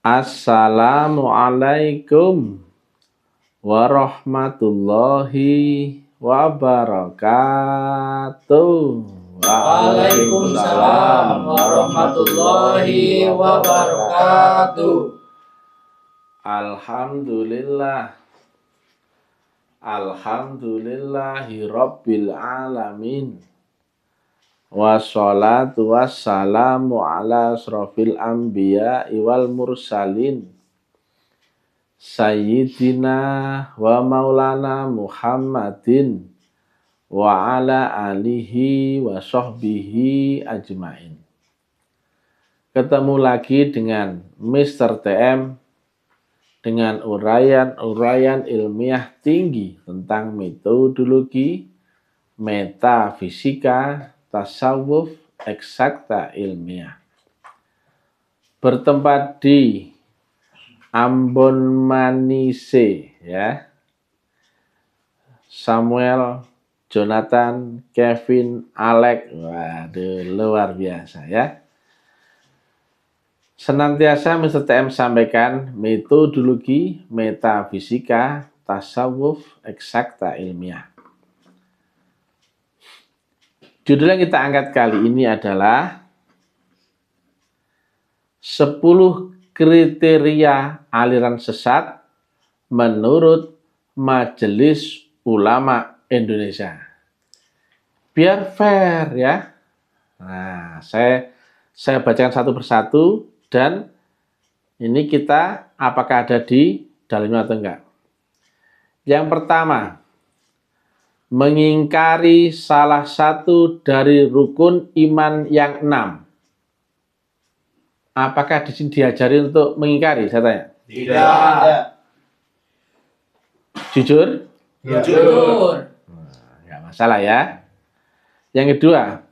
Assalamualaikum warahmatullahi wabarakatuh. Waalaikumsalam warahmatullahi wabarakatuh. Alhamdulillahi rabbil alamin. Wassalatu wassalamu ala asrofil anbiya wal mursalin Sayyidina wa maulana Muhammadin wa ala alihi wa sahbihi ajmain. Ketemu lagi dengan Mr. TM dengan uraian ilmiah tinggi tentang metodologi, metafisika, tasawuf, eksakta ilmiah. Bertempat di Ambon Manise, ya. Samuel, Jonathan, Kevin, Alex, waduh luar biasa ya. Senantiasa Mr. TM sampaikan metodologi, metafisika, tasawuf, eksakta ilmiah. Judul yang kita angkat kali ini adalah 10 kriteria aliran sesat menurut Majelis Ulama Indonesia. Biar fair ya. Nah, saya bacakan satu persatu dan ini kita apakah ada di dalamnya atau enggak. Yang pertama, mengingkari salah satu dari rukun iman yang 6. Apakah di sini diajari untuk mengingkari? Saya tanya. Tidak. Jujur? Jujur. Enggak masalah ya. Yang kedua,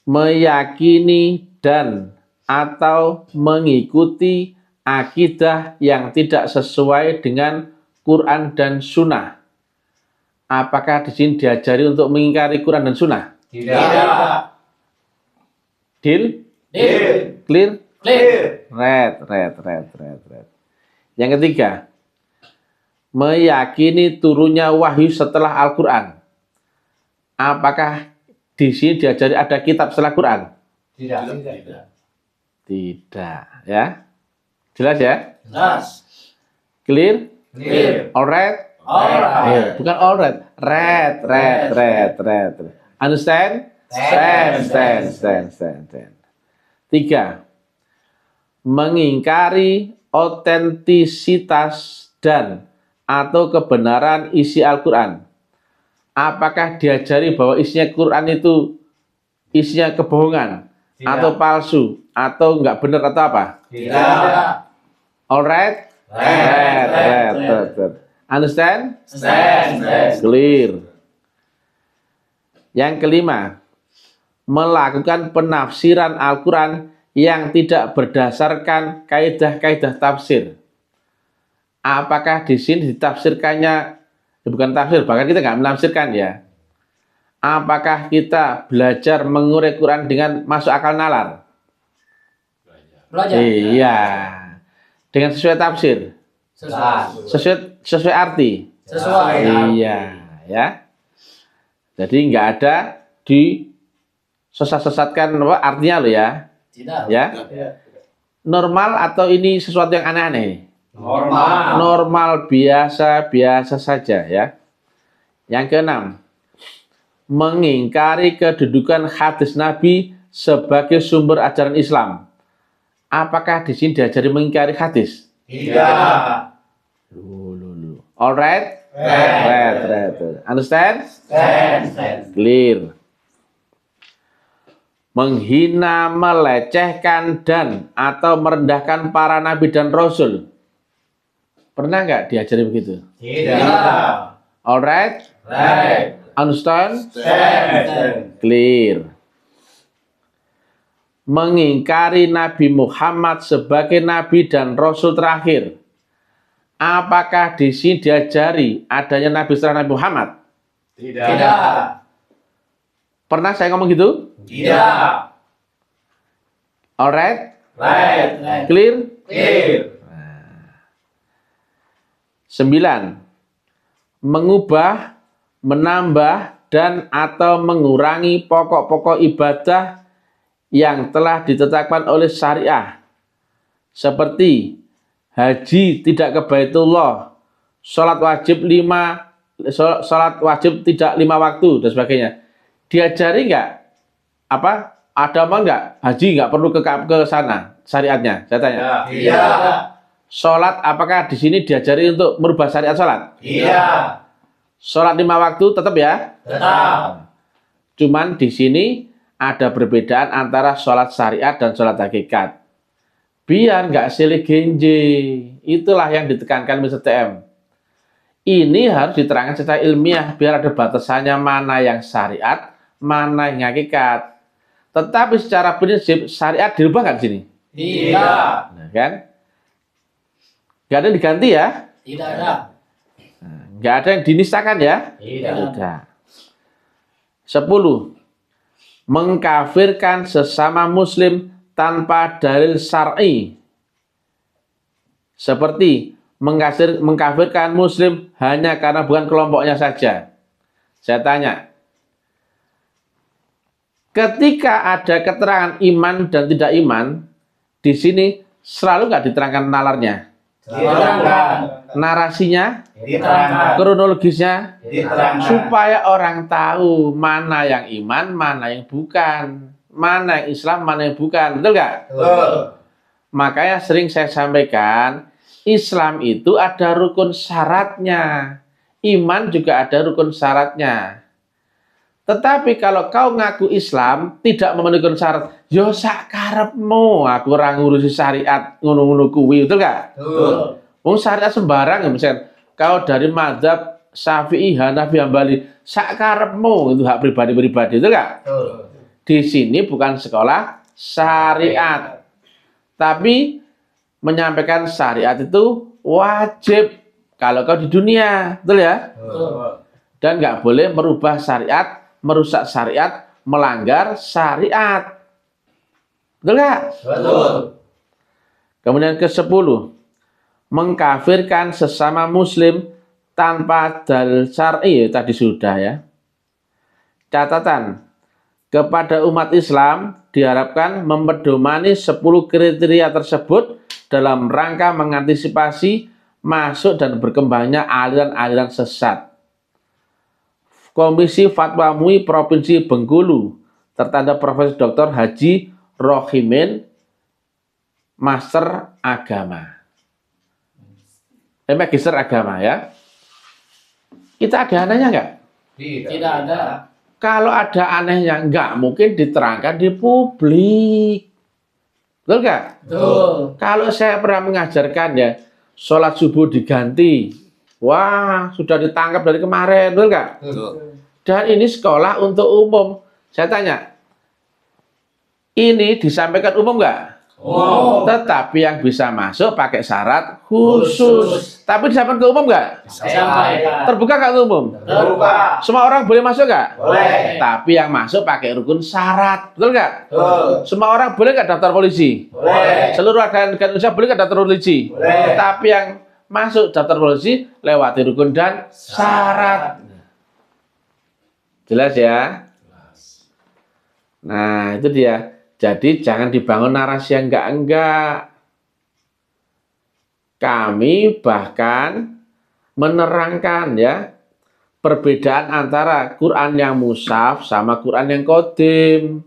meyakini dan atau mengikuti akidah yang tidak sesuai dengan Quran dan Sunnah. Apakah di sini diajari untuk mengingkari Quran dan Sunnah? Tidak. Deal? Deal. Clear? Clear. Red. Yang ketiga, meyakini turunnya wahyu setelah Al-Quran. Apakah di sini diajari ada kitab setelah Quran? Tidak. Tidak, ya. Jelas ya? Jelas. Clear? Clear. Alright? Alright. Bukan alright. Red. Understand? Stand. 3. Mengingkari otentisitas dan atau kebenaran isi Al-Quran. Apakah diajari bahwa isinya Quran itu isinya kebohongan? Tidak. Atau palsu? Atau enggak benar atau apa? Tidak. Alright? Red. Understand? Stand. Clear. Yang kelima, melakukan penafsiran Al-Quran yang tidak berdasarkan kaidah-kaidah tafsir. Apakah di sini ditafsirkannya, bukan tafsir, bahkan kita nggak menafsirkan ya. Apakah kita belajar mengurai Quran dengan masuk akal nalar? Belajar. Iya. Dengan sesuai tafsir? Sesuai arti? Sesuai. Iya, ya. Jadi nggak ada disesat-sesatkan artinya lo ya. Tidak. Ya. Normal atau ini sesuatu yang aneh-aneh? Normal, biasa saja ya. Yang keenam, mengingkari kedudukan hadis Nabi sebagai sumber ajaran Islam. Apakah di sini diajari mengingkari hadis? Tidak. Alright? Red. Understand? Stand. Clear. Menghina, melecehkan dan atau merendahkan para nabi dan rasul. Pernah nggak diajari begitu? Tidak. Alright? Right. Understand? Stand. Clear. Mengingkari Nabi Muhammad sebagai nabi dan rasul terakhir. Apakah di sini diajari adanya nabi setelah Nabi Muhammad? Tidak. Pernah saya ngomong gitu? Tidak. Alright? Right. Clear? Clear. 9. Mengubah, menambah, dan atau mengurangi pokok-pokok ibadah yang telah ditetapkan oleh syariah. Seperti haji tidak ke Baitullah, sholat wajib tidak 5 waktu, dan sebagainya. Diajari nggak? Ada apa nggak? Haji nggak perlu ke sana, syariatnya? Saya tanya. Tidak. Sholat, apakah di sini diajari untuk merubah syariat sholat? Tidak. Sholat 5 waktu tetap ya? Tetap. Cuman di sini ada perbedaan antara sholat syariat dan sholat hakikat. Biar nggak silih genje. Itulah yang ditekankan Mr. TM. Ini harus diterangkan secara ilmiah biar ada batasannya mana yang syariat, mana yang hakikat. Tetapi secara prinsip syariat dirubah nggak di sini? Tidak. Nah, kan? Nggak ada yang diganti ya? Tidak ada. Nggak ada yang dinistakan ya? Tidak. 10. Mengkafirkan sesama muslim tanpa dalil syar'i. Seperti mengkafirkan muslim hanya karena bukan kelompoknya saja. Saya tanya, ketika ada keterangan iman dan tidak iman, di sini selalu nggak diterangkan nalarnya, Diterangkan. narasinya, Diterangkan. kronologisnya, Diterangkan. supaya orang tahu mana yang iman, mana yang bukan, mana yang Islam, mana yang bukan, betul nggak? Betul. Makanya sering saya sampaikan, Islam itu ada rukun syaratnya, iman juga ada rukun syaratnya. Tetapi kalau kau ngaku Islam tidak memenuhi rukun syarat, yo sak karepmu, aku ora ngurusi syariat ngono-ngono kuwi, betul nggak? Betul. Wong syariat sembarang, misalkan kau dari mazhab Syafi'i, Hanafi, Hambali, sak karepmu, itu hak pribadi-pribadi, betul nggak? Betul. Di sini bukan sekolah syariat, tapi menyampaikan syariat itu wajib kalau kau di dunia, betul ya? Betul. Dan nggak boleh merubah syariat, merusak syariat, melanggar syariat, betul nggak? Betul. Kemudian ke-10, mengkafirkan sesama muslim tanpa dalil syar'i, tadi sudah ya. Catatan, kepada umat Islam diharapkan mempedomani 10 kriteria tersebut dalam rangka mengantisipasi masuk dan berkembangnya aliran-aliran sesat. Komisi Fatwa MUI Provinsi Bengkulu, tertanda Profesor Dr. Haji Rohimin, Master Agama. Magister Agama ya. Kita ada anehnya nggak? Tidak ada. Kalau ada anehnya, nggak mungkin diterangkan di publik. Betul nggak? Betul. Kalau saya pernah mengajarkan ya, sholat subuh diganti. Wah, sudah ditangkap dari kemarin, betul nggak? Betul. Dan ini sekolah untuk umum. Saya tanya, ini disampaikan umum nggak? Umum. Tetapi yang bisa masuk pakai syarat khusus. Tapi disampaikan ke umum nggak? Sampaikan. Terbuka nggak ke umum? Terbuka. Semua orang boleh masuk nggak? Boleh. Tapi yang masuk pakai rukun syarat, betul nggak? Betul. Semua orang boleh nggak daftar polisi? Boleh. Seluruh warga negara Indonesia boleh nggak daftar polisi? Boleh. Tapi yang masuk daftar polisi lewati rukun dan syarat. Jelas ya? Nah, itu dia. Jadi jangan dibangun narasi yang enggak-enggak. Kami bahkan menerangkan ya perbedaan antara Quran yang mushaf sama Quran yang qadim,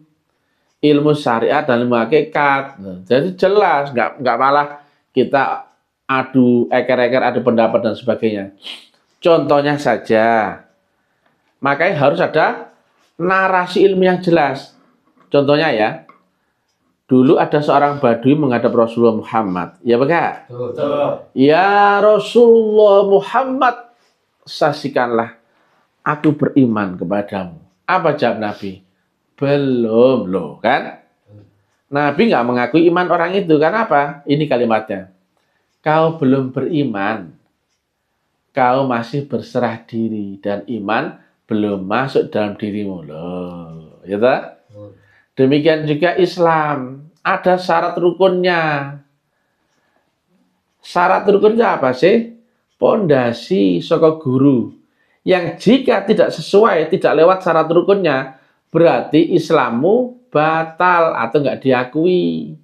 ilmu syariat dan ilmu hakikat. Jadi jelas, nggak malah kita adu eker-eker, adu pendapat dan sebagainya. Contohnya saja, makanya harus ada narasi ilmiah jelas. Contohnya ya, dulu ada seorang badui menghadap Rasulullah Muhammad. Ya Pak? Betul. Ya Rasulullah Muhammad, saksikanlah aku beriman kepadamu. Apa jawab Nabi? Belum loh, kan? Nabi nggak mengakui iman orang itu. Kenapa? Ini kalimatnya. Kau belum beriman. Kau masih berserah diri. Dan iman belum masuk dalam dirimu. Loh, ya tak? Demikian juga Islam. ada syarat rukunnya. Syarat rukunnya apa sih? Pondasi saka guru. Yang jika tidak sesuai, tidak lewat syarat rukunnya, berarti Islammu batal atau enggak diakui.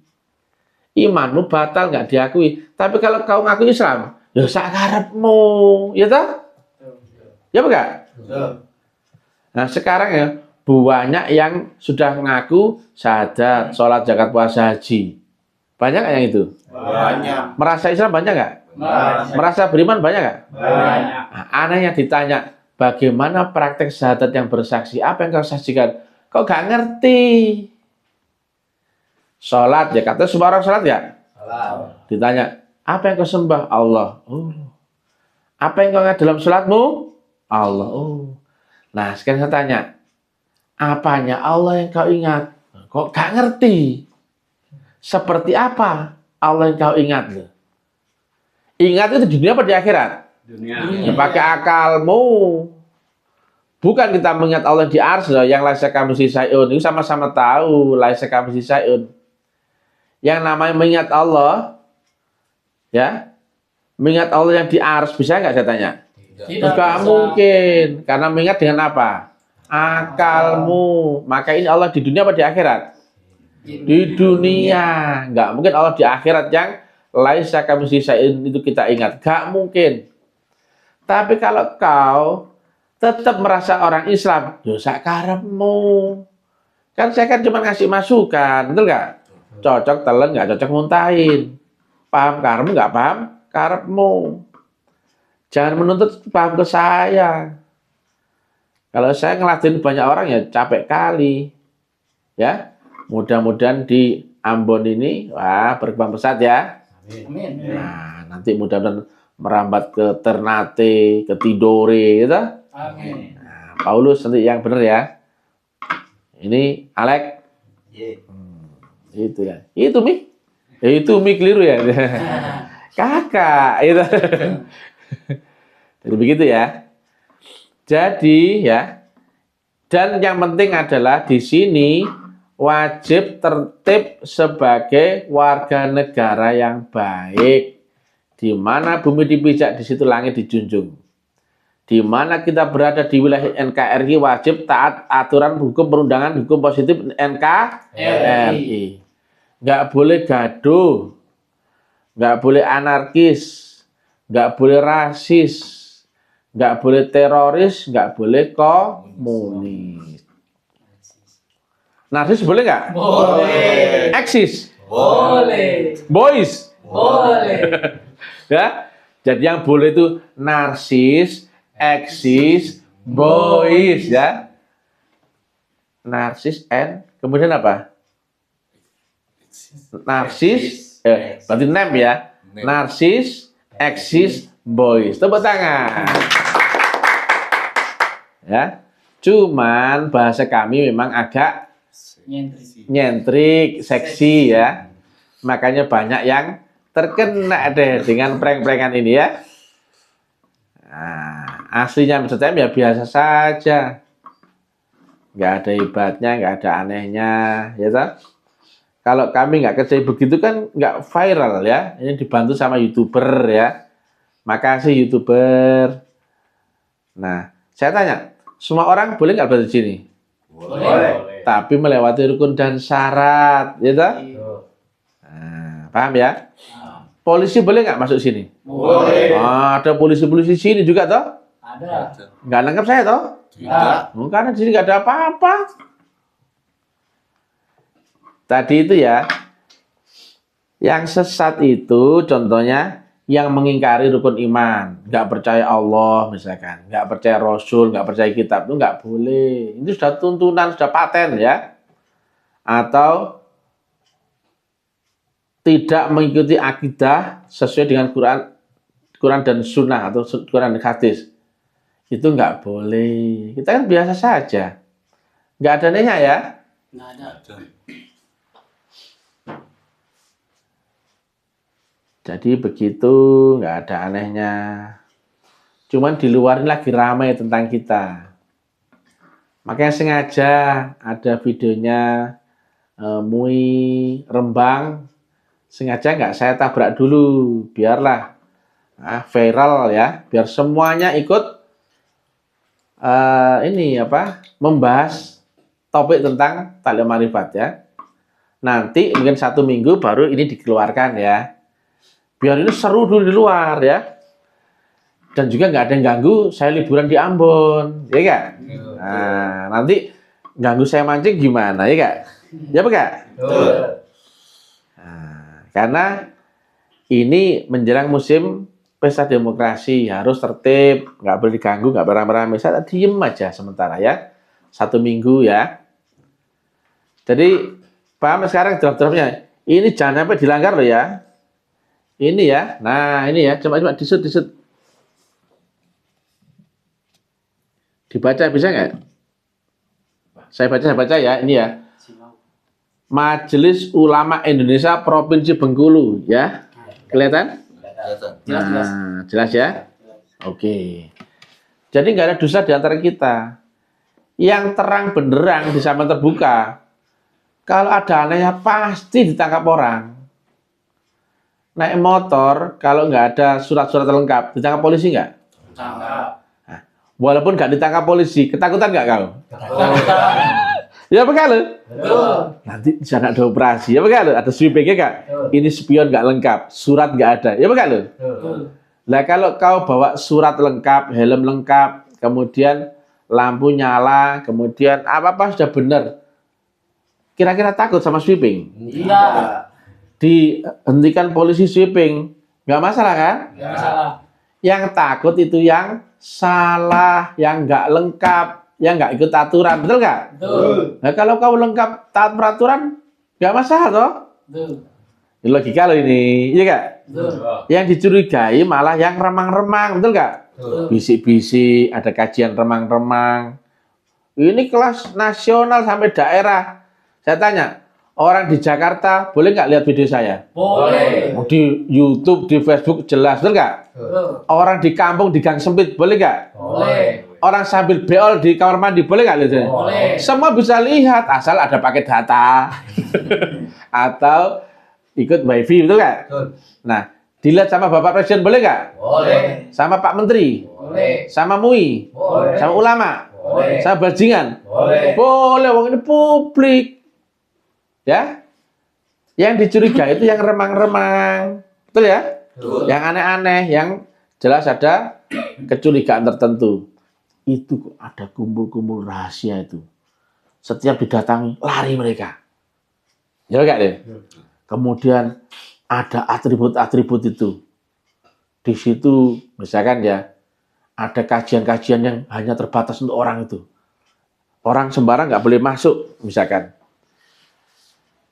Imanmu batal enggak diakui. Tapi kalau kau ngaku Islam, ya sakarepmu, ya toh? Ya enggak? Nah, sekarang ya banyak yang sudah ngaku syahadat, sholat, zakat, puasa, haji. Banyak nggak yang itu? Banyak. Merasa Islam banyak nggak? Banyak. Merasa beriman banyak nggak? Banyak. Nah, anehnya ditanya, bagaimana praktek syahadat yang bersaksi? Apa yang kau saksikan? Kau nggak ngerti. Sholat, ya kata semua orang sholat ya? Ditanya, apa yang kau sembah? Allah. Oh. Apa yang kau ingat dalam sholatmu? Allah. Oh. Nah, sekarang saya tanya, apanya Allah yang kau ingat? Kok gak ngerti? Seperti apa Allah yang kau ingat? Ingat itu di dunia apa di akhirat? Dunia. Ya, pakai akalmu. Bukan kita mengingat Allah di ars loh, yang laisa kamitslihi syai'un. Itu sama-sama tahu laisa kamitslihi syai'un. Yang namanya mengingat Allah, ya, mengingat Allah yang di ars, bisa nggak saya tanya? Tidak Gak bisa. mungkin, karena mengingat dengan apa? Akalmu. Maka ini Allah di dunia apa di akhirat? Di dunia. Nggak mungkin Allah di akhirat yang laisa kamitslihi syai'un itu kita ingat. Nggak mungkin. Tapi kalau kau tetap merasa orang Islam, ya sakarepmu. Kan saya kan cuma ngasih masukan, betul nggak? Cocok telen, nggak cocok muntahin. Paham karepmu, nggak paham karepmu. Jangan menuntut paham ke saya. Kalau saya ngelatin banyak orang ya capek kali. Ya, mudah-mudahan di Ambon ini wah berkembang pesat ya. Amin. Nah, nanti mudah-mudahan merambat ke Ternate, ke Tidore, gitu. Amin. Nah, Paulus nanti yang benar ya. Ini Alek, itu ya. Itu Mi. Ya, itu Mi keliru ya. Kakak, itu. Jadi begitu ya. Jadi ya. Dan yang penting adalah di sini wajib tertib sebagai warga negara yang baik. Di mana bumi dipijak, di situ langit dijunjung. Di mana kita berada di wilayah NKRI wajib taat aturan hukum perundangan hukum positif NKRI. Nggak boleh gaduh, nggak boleh anarkis, nggak boleh rasis, nggak boleh teroris, nggak boleh komunis. Narsis boleh nggak? Boleh. Eksis, Boleh. boys. Boleh. Ya, jadi yang boleh itu narsis, eksis, boys ya. Narsis and kemudian apa? Narsis, berarti nem ya. Narsis, eksis, boys. Tepuk tangan. Ya, cuman bahasa kami memang agak Nyentrik. nyentrik, seksi ya. Makanya banyak yang terkena deh dengan prank-prankan ini ya. Nah, aslinya Mr. Time ya biasa saja. Nggak ada hebatnya, nggak ada anehnya, ya toh? Kalau kami nggak kerja begitu kan nggak viral ya. Ini dibantu sama YouTuber ya. Makasih YouTuber. Nah, saya tanya, semua orang boleh nggak berada di sini? Boleh. Tapi melewati rukun dan syarat, ya toh? Nah, paham ya? Polisi boleh nggak masuk sini? Boleh. Ada polisi-polisi sini juga toh? Ada. Nggak nangkep saya toh? Tidak. Karena di sini nggak ada apa-apa. Tadi itu ya, yang sesat itu contohnya yang mengingkari rukun iman, nggak percaya Allah misalkan, nggak percaya Rasul, nggak percaya kitab itu nggak boleh. Itu sudah tuntunan, sudah paten ya. Atau tidak mengikuti akidah sesuai dengan Quran dan Sunnah atau Quran dan hadis. Itu nggak boleh. Kita kan biasa saja. Nggak ada anehnya ya. Nggak ada. Jadi begitu, nggak ada anehnya. Cuman di luar ini lagi ramai tentang kita. Makanya sengaja ada videonya MUI Rembang, sengaja nggak saya tabrak dulu, biarlah viral ya, biar semuanya ikut membahas topik tentang Ta'lim Ma'rifat ya. Nanti mungkin 1 minggu baru ini dikeluarkan ya. Biar ini seru dulu di luar ya. Dan juga nggak ada yang ganggu saya liburan di Ambon, ya Kak? Nah, nanti ganggu saya mancing gimana ya Kak? Ya apa Kak? Nah, karena ini menjelang musim pesta demokrasi, harus tertib, nggak boleh diganggu, nggak beramai-ramai. Saya diem aja sementara ya. 1 minggu ya. Jadi paham sekarang draft-draftnya. Ini jangan sampai dilanggar loh ya. Ini ya. Nah, ini ya. Coba disut. Dibaca bisa nggak? Saya baca ya. Ini ya. Majelis Ulama Indonesia Provinsi Bengkulu ya. Kelihatan? Jelas. Nah, jelas ya? Oke. Jadi nggak ada dosa di antara kita. Yang terang benderang di zaman terbuka. Kalau ada anehnya pasti ditangkap orang. Naik motor, kalau nggak ada surat-surat lengkap, ditangkap polisi nggak? Tangkap. Walaupun nggak ditangkap polisi, ketakutan nggak kau? Tangkap. Ya betul. Betul. Nanti bisa nggak ada operasi, ya betul. Ada sweepingnya nggak? Ini spion nggak lengkap, surat nggak ada, ya betul. Betul. Nah kalau kau bawa surat lengkap, helm lengkap, kemudian lampu nyala, kemudian apa-apa sudah benar. Kira-kira takut sama sweeping? Tidak. Dihentikan polisi sweeping, nggak masalah kan? Tidak masalah. Yang takut itu yang salah, yang nggak lengkap, yang nggak ikut aturan, betul nggak? Betul. Nah kalau kau lengkap taat peraturan, nggak masalah toh? Betul. Ini logika loh ini, iya nggak? Betul. Yang dicurigai malah yang remang-remang, betul nggak? Betul. Bisik-bisik, ada kajian remang-remang. Ini kelas nasional sampai daerah. Saya tanya, orang di Jakarta boleh nggak lihat video saya? Boleh. Di YouTube, di Facebook jelas, betul nggak? Betul. Orang di kampung, di gang sempit, boleh nggak? Boleh. Orang sambil beol di kamar mandi, boleh nggak lihat saya? Boleh. Semua bisa lihat, asal ada paket data. Atau ikut wifi, betul nggak? Betul. Nah, dilihat sama Bapak Presiden, boleh nggak? Boleh. Sama Pak Menteri? Boleh. Sama MUI? Boleh. Sama ulama? Boleh. Sama bajingan? Boleh. Boleh, wong ini publik. Ya? Yang dicurigai itu yang remang-remang. Betul ya? Betul. Yang aneh-aneh, yang jelas ada kecurigaan tertentu. Itu kok ada kumpul-kumpul rahasia itu. Setiap didatangi, lari mereka. Ya enggak deh? Kemudian ada atribut-atribut itu. Di situ, misalkan ya, ada kajian-kajian yang hanya terbatas untuk orang itu. Orang sembarang nggak boleh masuk, misalkan.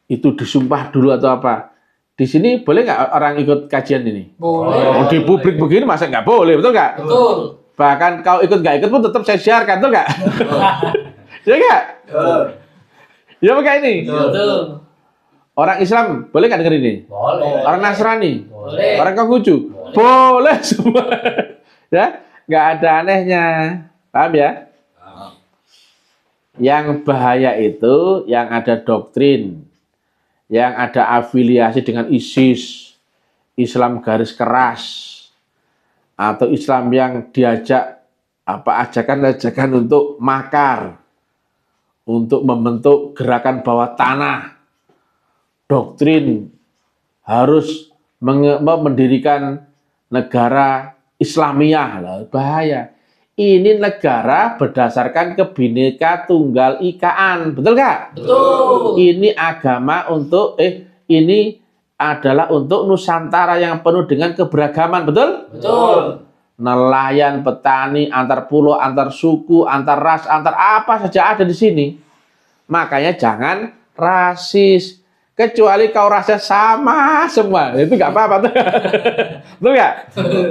Itu disumpah dulu atau apa. Di sini boleh nggak orang ikut kajian ini? Boleh. Oh, di publik begini masa nggak boleh, betul nggak? Betul. Bahkan kau ikut nggak ikut pun tetap saya siarkan, betul nggak? Ya nggak? Betul. Ya pakai ini. Betul. Orang Islam boleh nggak denger ini? Boleh. Orang Nasrani, Boleh. orang Konghucu, boleh semua. Ya, nggak ada anehnya. Paham ya? Yang bahaya itu yang ada doktrin, yang ada afiliasi dengan ISIS, Islam garis keras, atau Islam yang diajak ajakan-ajakan untuk makar, untuk membentuk gerakan bawah tanah, doktrin harus mendirikan negara Islamiyah, bahaya. Ini negara berdasarkan Kebhinneka Tunggal Ikaan, betul nggak? Betul. Ini agama untuk ini adalah untuk Nusantara yang penuh dengan keberagaman, betul? Betul. Nelayan, petani, antar pulau, antar suku, antar ras, antar apa saja ada di sini. Makanya jangan rasis. Kecuali kau rasa sama semua, itu nggak apa-apa tuh. Betul nggak?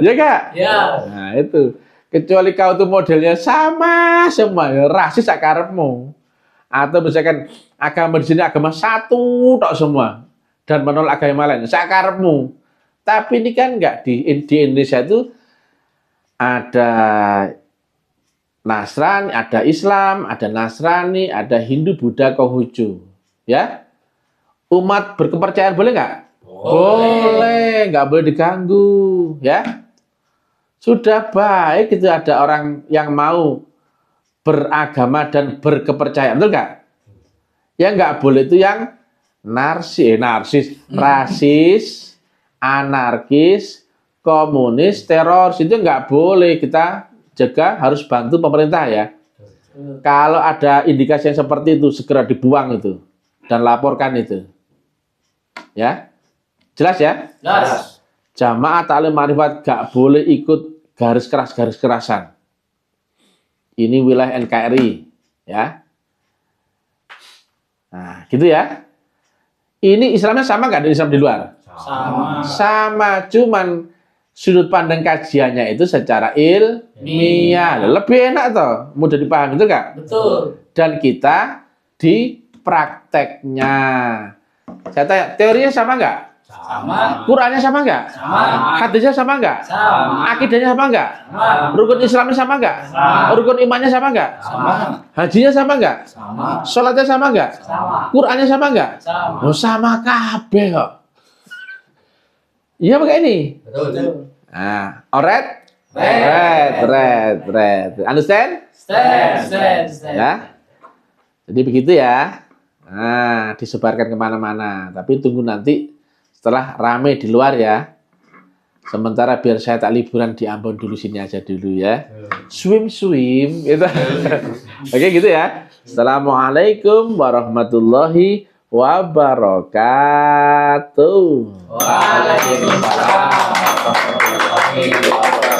Ya nggak? Ya. Nah itu. Kecuali kau tuh modelnya sama semua, rasis akarepmu. Atau misalkan agama di sini agama satu tok semua dan menolak agama lain, sakarepmu. Tapi ini kan enggak di Indonesia itu ada Nasrani, ada Islam, ada Nasrani, ada Hindu, Buddha, Konghucu. Ya. umat berkepercayaan boleh nggak? Boleh, nggak boleh diganggu, ya. Sudah baik itu ada orang yang mau beragama dan berkepercayaan, betul nggak? Yang nggak boleh itu yang narsis, rasis, anarkis, komunis, teroris, itu nggak boleh. Kita jaga, harus bantu pemerintah ya. Kalau ada indikasi yang seperti itu, segera dibuang itu dan laporkan itu. Ya, jelas ya? Jelas. Jamaah Ta'lim Ma'rifat gak boleh ikut garis kerasan. Ini wilayah NKRI, ya. Nah, gitu ya. Ini Islamnya sama nggak dengan Islam di luar? Sama, cuman sudut pandang kajiannya itu secara ilmiah. Lebih enak toh, mudah dipahami, betul nggak? Betul. Dan kita di prakteknya. Saya tanya, teorinya sama nggak? Sama. Qurannya sama nggak? Sama. Hadisnya sama nggak? Sama. Akidahnya sama nggak? Sama. Rukun Islamnya sama nggak? Sama. Rukun imannya sama nggak? Sama. Hajinya sama nggak? Sama. Sholatnya sama nggak? Sama. Qurannya sama nggak? Sama. Oh, sama kabeh kok. Iya pakai ini. Betul. Nah, alright? Right. Right. Understand? Stand. Ya. Jadi begitu ya. Nah, disebarkan kemana-mana. Tapi tunggu nanti setelah rame di luar ya. Sementara biar saya tak liburan di Ambon dulu, sini aja dulu ya. Swim gitu. Oke gitu ya. Assalamualaikum warahmatullahi wabarakatuh. Waalaikumsalam warahmatullahi wabarakatuh.